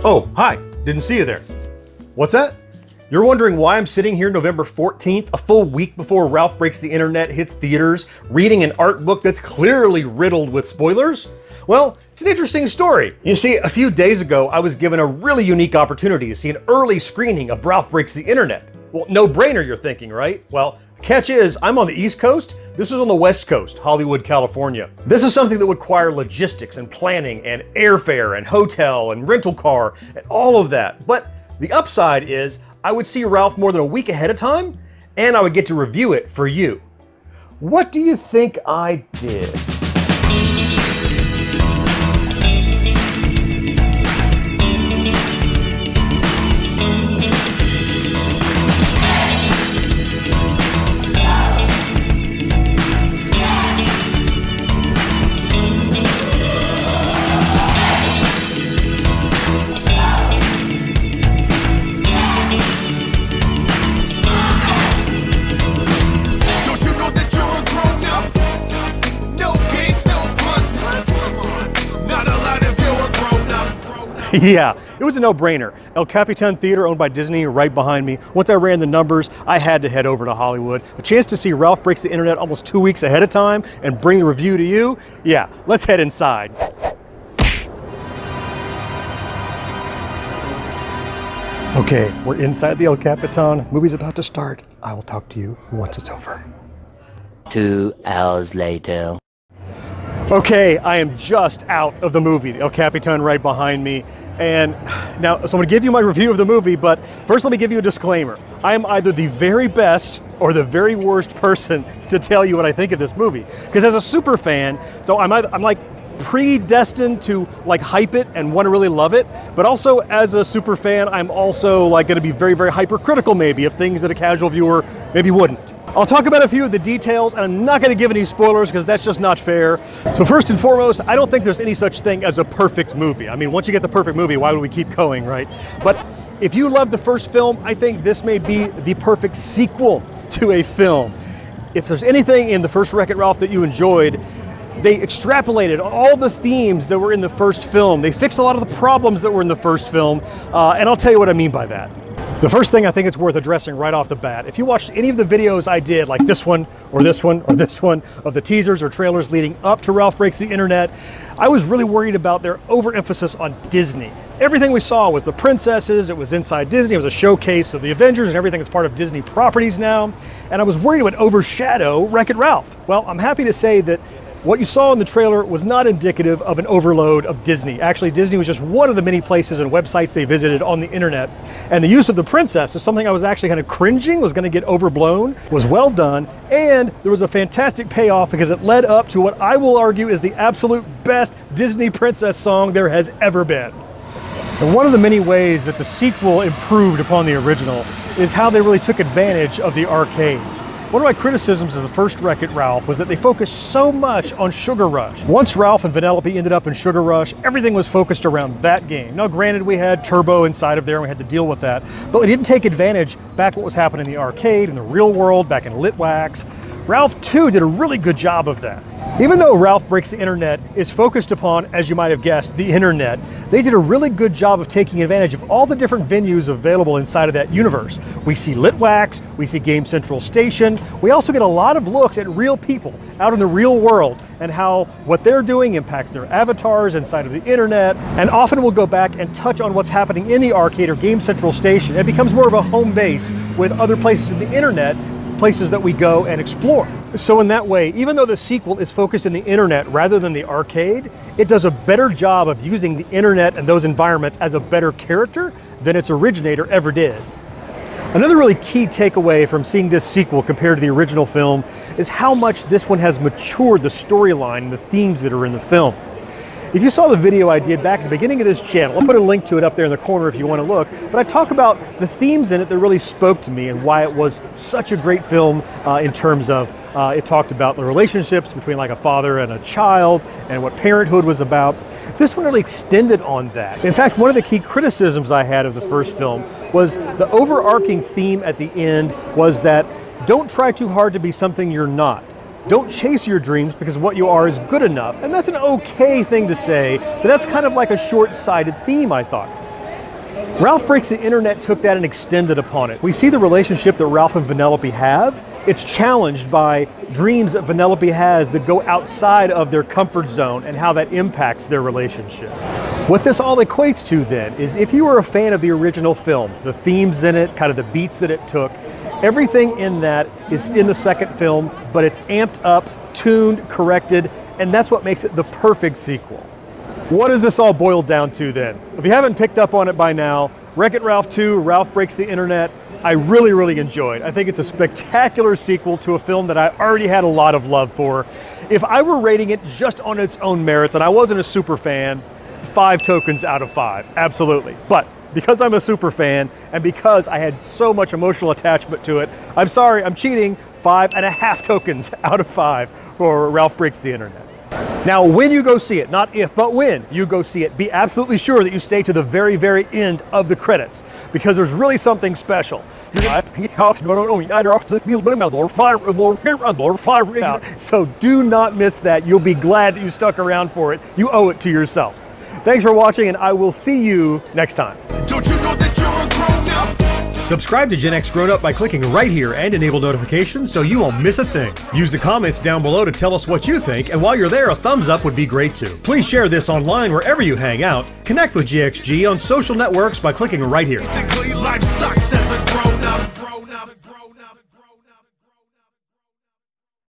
Oh, hi. Didn't see you there. What's that? You're wondering why I'm sitting here November 14th, a full week before Ralph Breaks the Internet hits theaters, reading an art book that's clearly riddled with spoilers? Well, it's an interesting story. You see, a few days ago, I was given a really unique opportunity to see an early screening of Ralph Breaks the Internet. Well, no brainer, you're thinking, right? Well, catch is, I'm on the East Coast. This was on the West Coast, Hollywood, California. This is something that would require logistics and planning and airfare and hotel and rental car and all of that. But the upside is I would see Ralph more than a week ahead of time, and I would get to review it for you. What do you think I did? Yeah, it was a no-brainer. El Capitan Theater, owned by Disney, right behind me. Once I ran the numbers, I had to head over to Hollywood. A chance to see Ralph Breaks the Internet almost 2 weeks ahead of time and bring the review to you? Yeah, let's head inside. Okay, we're inside the El Capitan. The movie's about to start. I will talk to you once it's over. 2 hours later. Okay, I am just out of the movie, the El Capitan right behind me. And now, so I'm gonna give you my review of the movie, but first let me give you a disclaimer. I am either the very best or the very worst person to tell you what I think of this movie. Because as a super fan, so I'm like predestined to like hype it and want to really love it, but also as a super fan, I'm also like gonna be very, very hypercritical maybe of things that a casual viewer maybe wouldn't. I'll talk about a few of the details, and I'm not going to give any spoilers because that's just not fair. So first and foremost, I don't think there's any such thing as a perfect movie. I mean, once you get the perfect movie, why would we keep going, right? But if you love the first film, I think this may be the perfect sequel to a film. If there's anything in the first Wreck-It Ralph that you enjoyed, they extrapolated all the themes that were in the first film. They fixed a lot of the problems that were in the first film, and I'll tell you what I mean by that. The first thing I think it's worth addressing right off the bat, if you watched any of the videos I did, like this one, or this one, or this one, of the teasers or trailers leading up to Ralph Breaks the Internet, I was really worried about their overemphasis on Disney. Everything we saw was the princesses, it was inside Disney, it was a showcase of the Avengers and everything that's part of Disney properties now, and I was worried it would overshadow Wreck-It Ralph. Well, I'm happy to say that what you saw in the trailer was not indicative of an overload of Disney. Actually, Disney was just one of the many places and websites they visited on the internet. And the use of the princess is something I was actually kind of cringing, was gonna get overblown, was well done, and there was a fantastic payoff because it led up to what I will argue is the absolute best Disney princess song there has ever been. And one of the many ways that the sequel improved upon the original is how they really took advantage of the arcade. One of my criticisms of the first Wreck-It Ralph was that they focused so much on Sugar Rush. Once Ralph and Vanellope ended up in Sugar Rush, everything was focused around that game. Now granted, we had Turbo inside of there and we had to deal with that, but we didn't take advantage back what was happening in the arcade, in the real world, back in Litwax. Ralph 2 did a really good job of that. Even though Ralph Breaks the Internet is focused upon, as you might have guessed, the internet, they did a really good job of taking advantage of all the different venues available inside of that universe. We see Litwax, we see Game Central Station, we also get a lot of looks at real people out in the real world and how what they're doing impacts their avatars inside of the internet, and often we'll go back and touch on what's happening in the arcade or Game Central Station. It becomes more of a home base with other places in the internet, places that we go and explore. So in that way, even though the sequel is focused in the internet rather than the arcade, it does a better job of using the internet and those environments as a better character than its originator ever did. Another really key takeaway from seeing this sequel compared to the original film is how much this one has matured the storyline and the themes that are in the film. If you saw the video I did back at the beginning of this channel, I'll put a link to it up there in the corner if you want to look, but I talk about the themes in it that really spoke to me and why it was such a great film in terms of it talked about the relationships between like a father and a child and what parenthood was about. This one really extended on that. In fact, one of the key criticisms I had of the first film was the overarching theme at the end was that don't try too hard to be something you're not. Don't chase your dreams because what you are is good enough. And that's an okay thing to say, but that's kind of like a short-sighted theme, I thought. Ralph Breaks the Internet took that and extended upon it. We see the relationship that Ralph and Vanellope have. It's challenged by dreams that Vanellope has that go outside of their comfort zone and how that impacts their relationship. What this all equates to then is if you were a fan of the original film, the themes in it, kind of the beats that it took, everything in that is in the second film, but it's amped up, tuned, corrected, and that's what makes it the perfect sequel. What does this all boil down to then? If you haven't picked up on it by now, Wreck-It Ralph 2, Ralph Breaks the Internet, I really enjoyed. I think it's a spectacular sequel to a film that I already had a lot of love for. If I were rating it just on its own merits, and I wasn't a super fan, 5 tokens out of 5, absolutely. But because I'm a super fan, and because I had so much emotional attachment to it, I'm sorry, I'm cheating, 5.5 tokens out of 5 for Ralph Breaks the Internet. Now, when you go see it, not if, but when you go see it, be absolutely sure that you stay to the very end of the credits, because there's really something special. So do not miss that. You'll be glad that you stuck around for it. You owe it to yourself. Thanks for watching, and I will see you next time. Don't you know that you're a grown-up? Subscribe to GenXGrownUp by clicking right here and enable notifications so you won't miss a thing. Use the comments down below to tell us what you think, and while you're there, a thumbs up would be great too. Please share this online wherever you hang out. Connect with GXG on social networks by clicking right here. Basically, life sucks as a grown